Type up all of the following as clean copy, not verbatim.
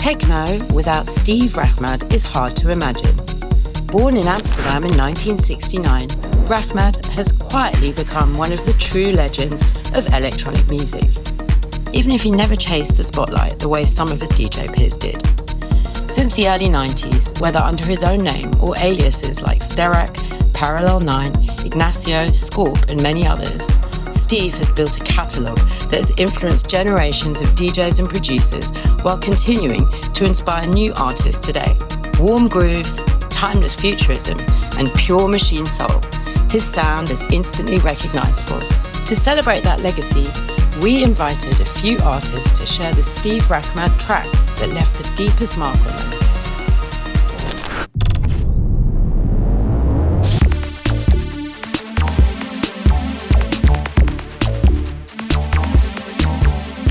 Techno without Steve Rachmad is hard to imagine. Born in Amsterdam in 1969, Rachmad has quietly become one of the true legends of electronic music, even if he never chased the spotlight the way some of his DJ peers did. Since the early 90s, whether under his own name or aliases like Sterak, Parallel 9, Ignacio, Scorp and many others, Steve has built a catalogue that has influenced generations of DJs and producers while continuing to inspire new artists today. Warm grooves, timeless futurism and pure machine soul, his sound is instantly recognisable. To celebrate that legacy, we invited a few artists to share the Steve Rachmad track that left the deepest mark on them.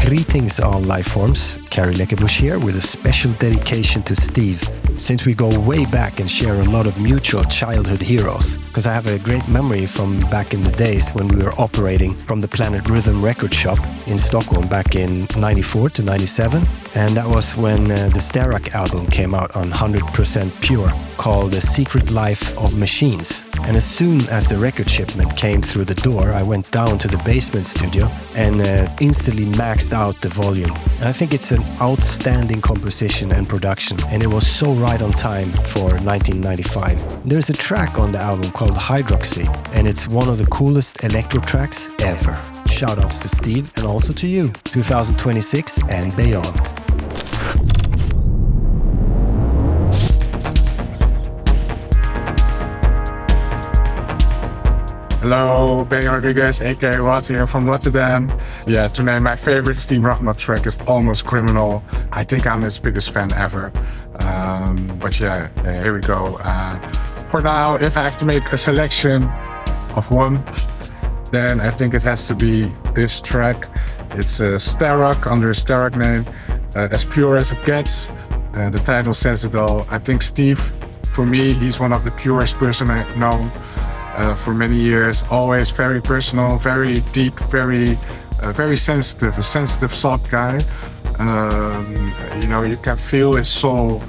Greetings all life forms, Kari Lekkebusch here with a special dedication to Steve, since we go way back and share a lot of mutual childhood heroes. Because I have a great memory from back in the days when we were operating from the Planet Rhythm record shop in Stockholm back in 94 to 97. And that was when the Sterak album came out on 100% Pure, called The Secret Life of Machines. And as soon as the record shipment came through the door, I went down to the basement studio and instantly maxed out the volume. And I think it's an outstanding composition and production, and it was so right on time for 1995. There's a track on the album called Hydroxy, and it's one of the coolest electro tracks ever. Shoutouts to Steve and also to you, 2026 and beyond. Hello, Benny Rodriguez, aka Wat here from Rotterdam. Yeah, to name my favorite Steve Rachmad track is Almost Criminal. I think I'm his biggest fan ever. But yeah, here we go. For now, if I have to make a selection of one, then I think it has to be this track. It's Sterak, under a Sterak name, as pure as it gets. The title says it all. I think Steve, for me, he's one of the purest person I've known. For many years, always very personal, very deep, very sensitive, a sensitive, soft guy. You can feel his soul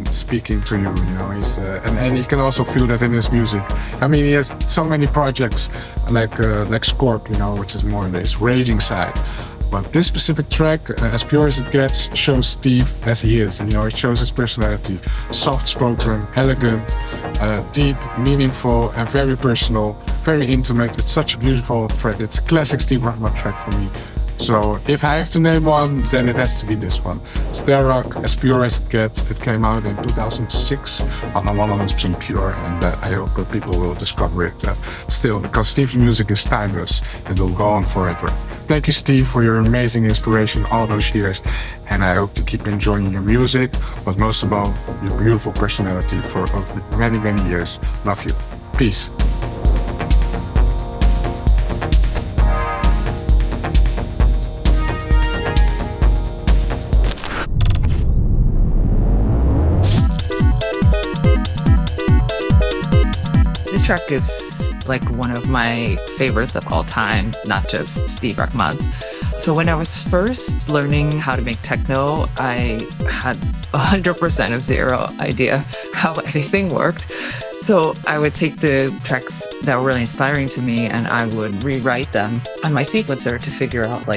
speaking to you. He's and you can also feel that in his music. I mean, he has so many projects like Scorp, which is more on his raging side. But this specific track, as pure as it gets, shows Steve as he is. It shows his personality. Soft-spoken, elegant, deep, meaningful, and very personal, very intimate. It's such a beautiful track. It's a classic Steve Rachmad track for me. So if I have to name one, then it has to be this one. Sterak, as pure as it gets. It came out in 2006 on 100% Pure, and I hope that people will discover it still, because Steve's music is timeless and will go on forever. Thank you, Steve, for your amazing inspiration all those years, and I hope to keep enjoying your music, but most of all, your beautiful personality for over many, many years. Love you. Peace. This track is like one of my favorites of all time, not just Steve Rachmad's. So when I was first learning how to make techno, I had 100% of zero idea how anything worked. So I would take the tracks that were really inspiring to me and I would rewrite them on my sequencer to figure out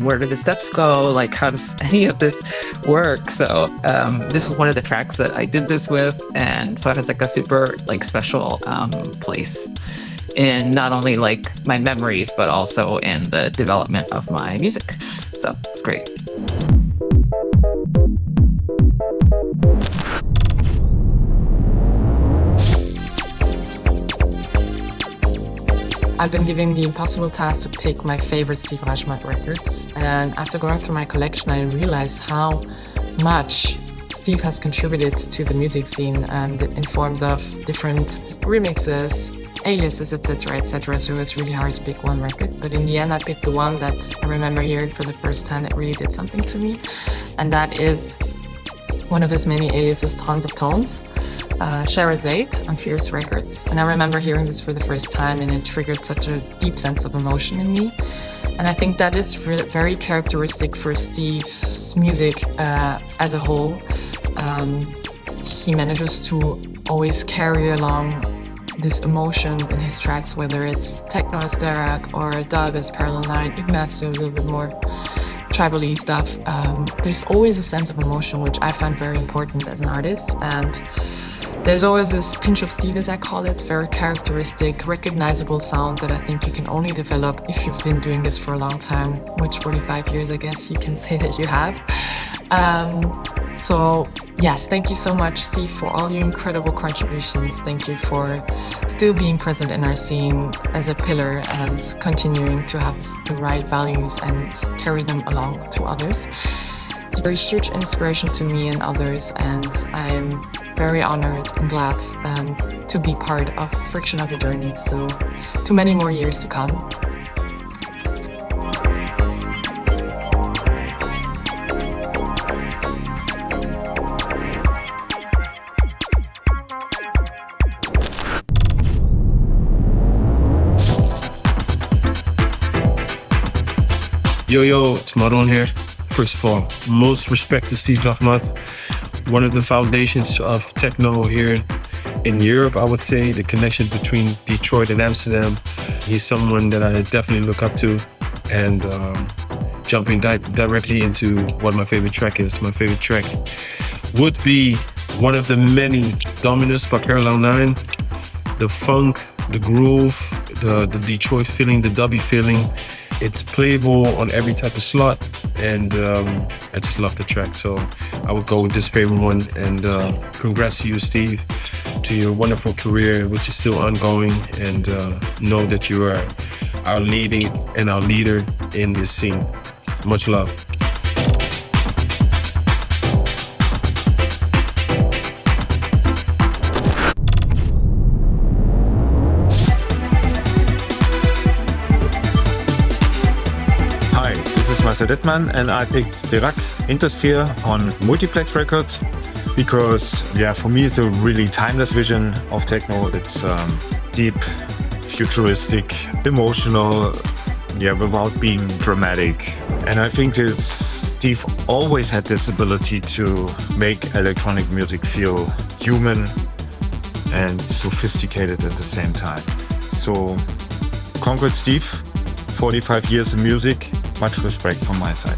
where do the steps go? How does any of this work? So this was one of the tracks that I did this with, and so it has a super special place in not only my memories, but also in the development of my music. So it's great. I've been given the impossible task to pick my favorite Steve Rachmad records, and after going through my collection, I realized how much Steve has contributed to the music scene, and in forms of different remixes, aliases, etc., etc. So it's really hard to pick one record, but in the end, I picked the one that I remember hearing for the first time that really did something to me, and that is one of his many aliases, Tons of Tones. Sherazade on Fierce Records, and I remember hearing this for the first time and it triggered such a deep sense of emotion in me. And I think that is very characteristic for Steve's music as a whole. He manages to always carry along this emotion in his tracks, whether it's techno as Derek or dub as Parallel 9, Ignacio, a little bit more tribal-y stuff. There's always a sense of emotion, which I find very important as an artist. And there's always this pinch of Steve, as I call it, very characteristic, recognizable sound that I think you can only develop if you've been doing this for a long time, which 45 years, I guess you can say that you have. So yes, thank you so much, Steve, for all your incredible contributions. Thank you for still being present in our scene as a pillar and continuing to have the right values and carry them along to others. You're a huge inspiration to me and others, and I'm very honored and glad to be part of Friction of a Journey. So to many more years to come. Yo, it's Maron here. First of all, most respect to Steve Rachmad, one of the foundations of techno here in Europe, I would say, the connection between Detroit and Amsterdam. He's someone that I definitely look up to. And jumping directly into what my favorite track is. My favorite track would be one of the many Dominus by Parallel 9. The funk, the groove, the Detroit feeling, the dubby feeling. It's playable on every type of slot, and I just love the track. So I would go with this favorite one. And congrats to you, Steve, to your wonderful career, which is still ongoing. And know that you are our leading and our leader in this scene. Much love. Marcel Dittmann, and I picked Dirac Intersphere on Multiplex Records because, for me it's a really timeless vision of techno. It's deep, futuristic, emotional, without being dramatic. And I think Steve always had this ability to make electronic music feel human and sophisticated at the same time. So, congrats, Steve, 45 years in music. Much respect from my side.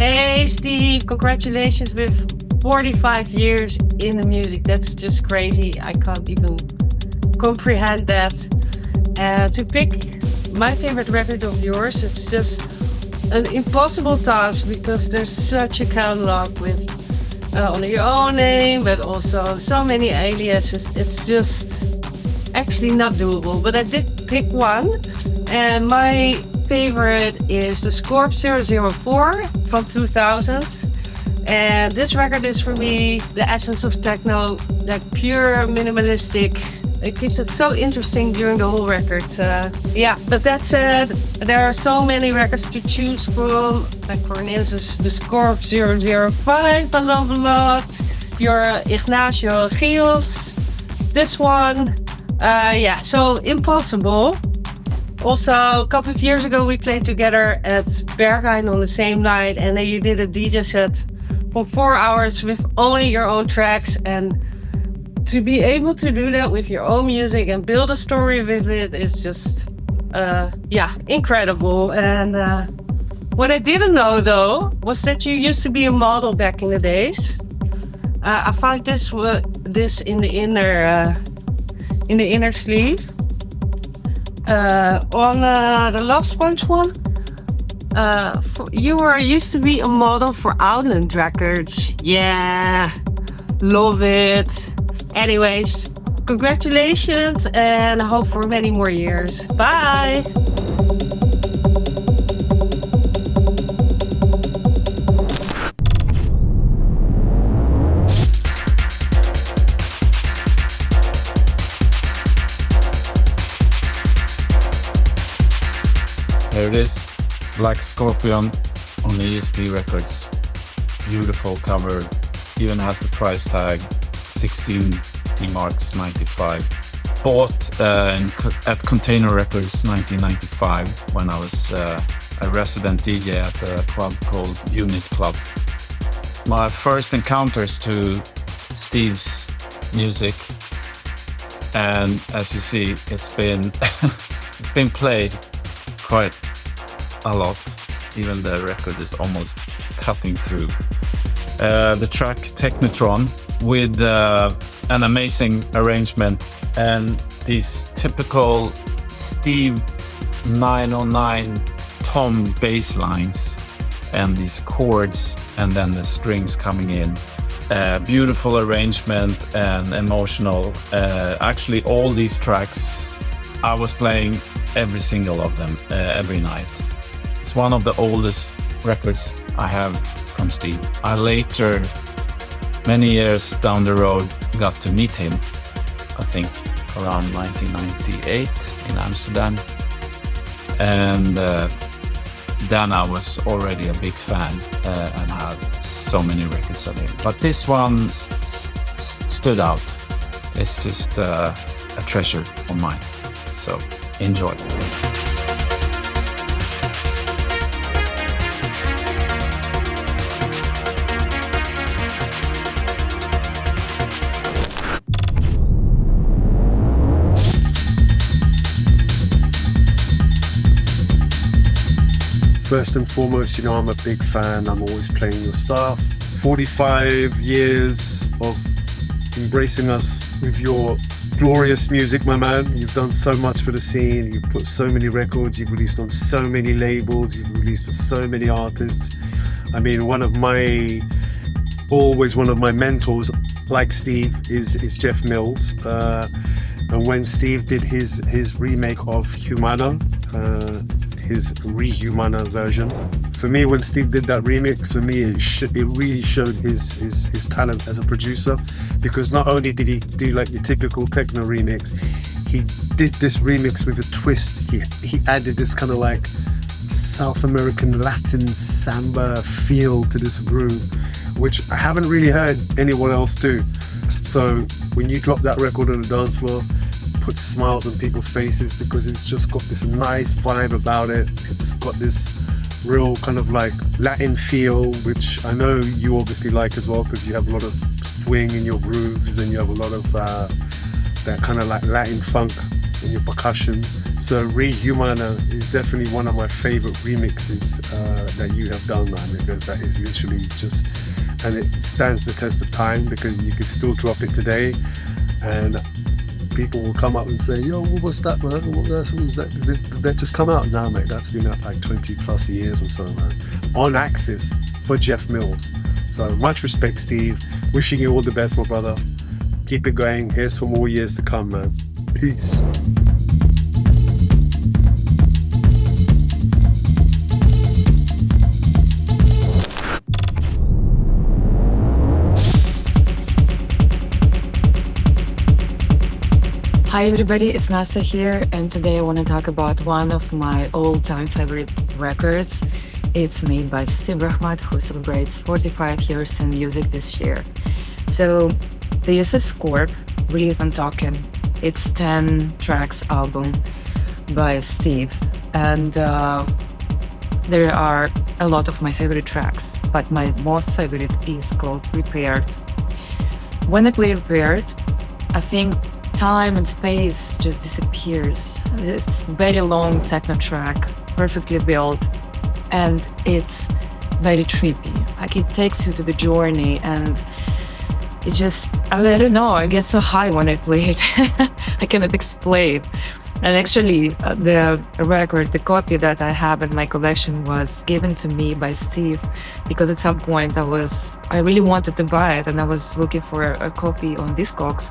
Hey Steve, congratulations with 45 years in the music. That's just crazy. I can't even comprehend that. To pick my favorite record of yours, it's just an impossible task because there's such a catalog with under your own name, but also so many aliases. It's just actually not doable. But I did pick one, and my favorite is the Scorp 004 from 2000. And this record is for me the essence of techno, like pure minimalistic. It keeps it so interesting during the whole record. But that said, there are so many records to choose from. Like for instance, the Scorp 005 I love a lot. Your Ignacio Giels. This one. So Impossible. Also, a couple of years ago we played together at Berghain on the same night, and then you did a DJ set for 4 hours with only your own tracks. And to be able to do that with your own music and build a story with it is just, incredible. And what I didn't know though was that you used to be a model back in the days. I found this in the inner sleeve. On the Love Sponge one, you used to be a model for Outland Records. Yeah, love it. Anyways, congratulations, and I hope for many more years. Bye! There it is, Black Scorpion on ESP Records. Beautiful cover, even has the price tag 16 D-Marks 95. Bought at Container Records 1995 when I was a resident DJ at a club called Unit Club. My first encounters to Steve's music, and as you see, it's been it's been played quite a lot. Even the record is almost cutting through. The track Technotron with an amazing arrangement and these typical Steve 909 tom bass lines and these chords and then the strings coming in. Beautiful arrangement and emotional. Actually, all these tracks, I was playing every single of them every night. It's one of the oldest records I have from Steve. I later, many years down the road, got to meet him, I think around 1998 in Amsterdam. And then I was already a big fan and had so many records of him. But this one stood out. It's just a treasure of mine. So enjoy. First and foremost, I'm a big fan. I'm always playing your stuff. 45 years of embracing us with your glorious music, my man. You've done so much for the scene. You've put so many records. You've released on so many labels. You've released for so many artists. I mean, always one of my mentors, like Steve, is Jeff Mills. And when Steve did his remake of Humana, his Re-Humana version. For me, when Steve did that remix, it really showed his talent as a producer, because not only did he do like the typical techno remix, he did this remix with a twist. He added this kind of like South American Latin samba feel to this groove, which I haven't really heard anyone else do. So when you drop that record on the dance floor, put smiles on people's faces, because it's just got this nice vibe about it. It's got this real kind of like Latin feel, which I know you obviously like as well, because you have a lot of swing in your grooves and you have a lot of that kind of like Latin funk in your percussion. So Re-Humana is definitely one of my favorite remixes that you have done, man, because that is literally just, and it stands the test of time, because you can still drop it today and people will come up and say, yo, what was that, man? What was that? Did that just come out? Nah, mate, that's been out like 20 plus years or so, man. On Axis for Jeff Mills. So much respect, Steve. Wishing you all the best, my brother. Keep it going. Here's for more years to come, man. Peace. Hi everybody, it's Nasa here, and today I want to talk about one of my all-time favorite records. It's made by Steve Rachmad, who celebrates 45 years in music this year. So this is Scorp, released on Token. It's 10 tracks album by Steve, and there are a lot of my favorite tracks, but my most favorite is called Repaired. When I play Repaired, I think time and space just disappears. It's very long techno track, perfectly built, and it's very trippy. Like it takes you to the journey, and it just, I don't know, I get so high when I play it. I cannot explain. And actually, the record, the copy that I have in my collection was given to me by Steve, because at some point I really wanted to buy it, and I was looking for a copy on Discogs,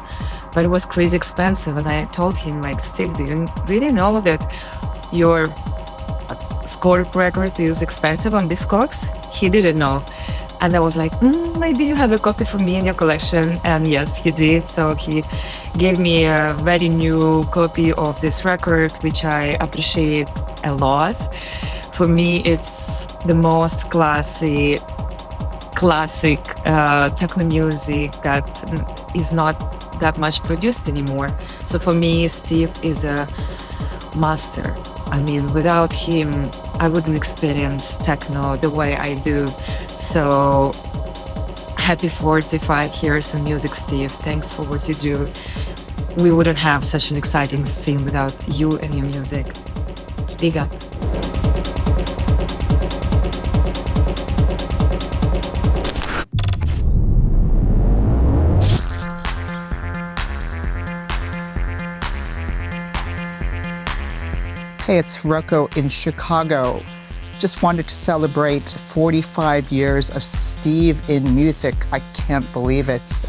but it was crazy expensive. And I told him, like, Steve, do you really know that your Scorp record is expensive on Discogs? He didn't know. And I was like, maybe you have a copy for me in your collection. And yes, he did. So he gave me a very new copy of this record, which I appreciate a lot. For me, it's the most classic techno music that is not that much produced anymore. So for me, Steve is a master. I mean, without him, I wouldn't experience techno the way I do. So happy 45 years in music, Steve. Thanks for what you do. We wouldn't have such an exciting scene without you and your music. Big up. Hey, it's Rocco in Chicago. Just wanted to celebrate 45 years of Steve in music. I can't believe it.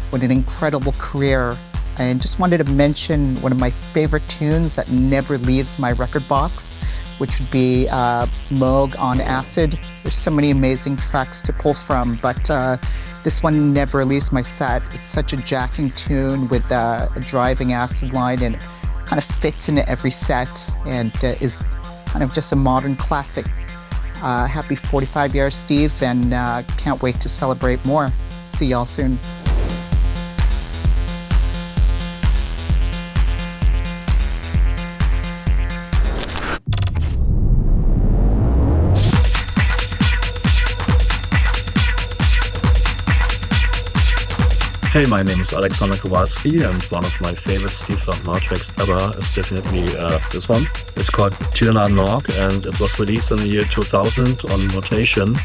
What an incredible career. And just wanted to mention one of my favorite tunes that never leaves my record box, which would be Moog on Acid. There's so many amazing tracks to pull from, but this one never leaves my set. It's such a jacking tune with a driving acid line, and kind of fits into every set and is kind of just a modern classic. Happy 45 years, Steve, and can't wait to celebrate more. See y'all soon. Hey, my name is Alexander Kowalski, and one of my favorite Steve Rachmad tracks ever is definitely this one. It's called Tirna Nog, and it was released in the year 2000 on Notation.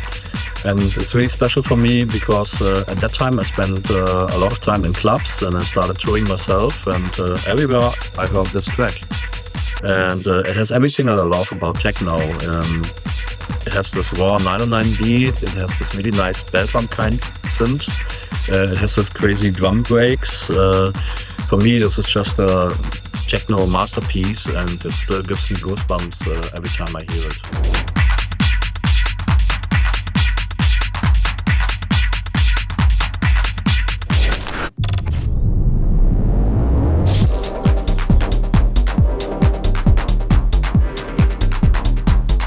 And it's really special for me because at that time I spent a lot of time in clubs, and I started touring myself, and everywhere I heard this track. And it has everything that I love about techno. It has this raw 909 beat, it has this really nice bell drum kind synth. It has this crazy drum breaks. For me, this is just a techno masterpiece, and it still gives me goosebumps every time I hear it.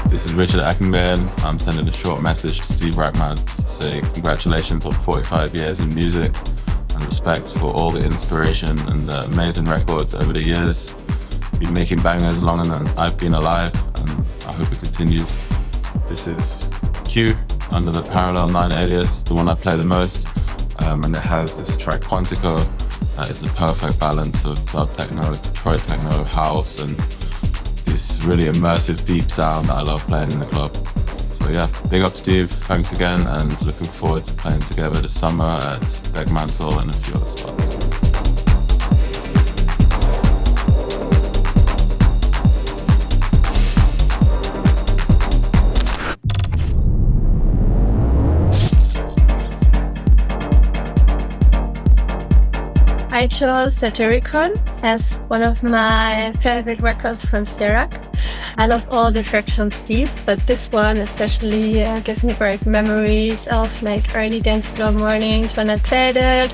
This is Richard Ackenman. I'm sending a short message to Steve Rachmad to say congratulations on 45 years in music and respect for all the inspiration and the amazing records over the years. Been making bangers longer than I've been alive, and I hope it continues. This is Q under the Parallel 9 alias, the one I play the most, and it has this track Quantico. It's a perfect balance of club techno, Detroit techno, house, and this really immersive, deep sound that I love playing in the club. So yeah, big up Steve, thanks again, and looking forward to playing together this summer at Deckmantel and a few other spots. I chose Satyricon as one of my favorite records from Sterak. I love all the tracks from Steve, but this one especially gives me great memories of like early dance floor mornings when I played it.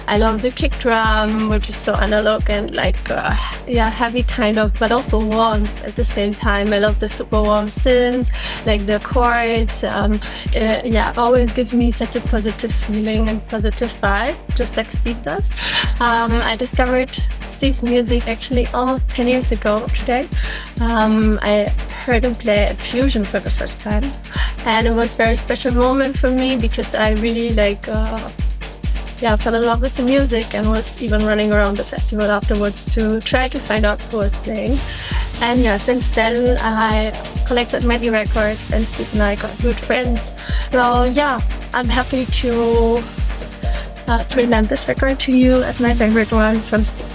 I love the kick drum, which is so analog and like heavy kind of, but also warm at the same time. I love the super warm synths, like the chords. Always gives me such a positive feeling and positive vibe, just like Steve does. I discovered Steve's music actually almost 10 years ago today. I heard him play at Fusion for the first time, and it was a very special moment for me because I really fell in love with the music and was even running around the festival afterwards to try to find out who was playing. And since then I collected many records, and Steve and I got good friends. So I'm happy to present this record to you as my favorite one from Steve.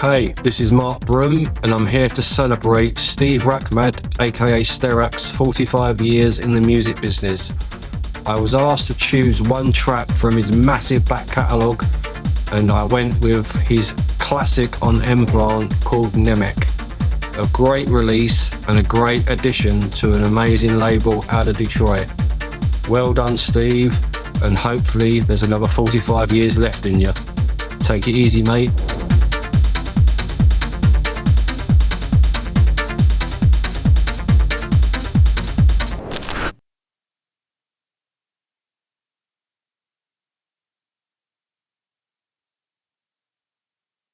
Hey, this is Mark Broom, and I'm here to celebrate Steve Rachmad, aka Sterak's 45 years in the music business. I was asked to choose one track from his massive back catalogue, and I went with his classic on M-Plant called Nemec. A great release and a great addition to an amazing label out of Detroit. Well done, Steve, and hopefully there's another 45 years left in you. Take it easy, mate.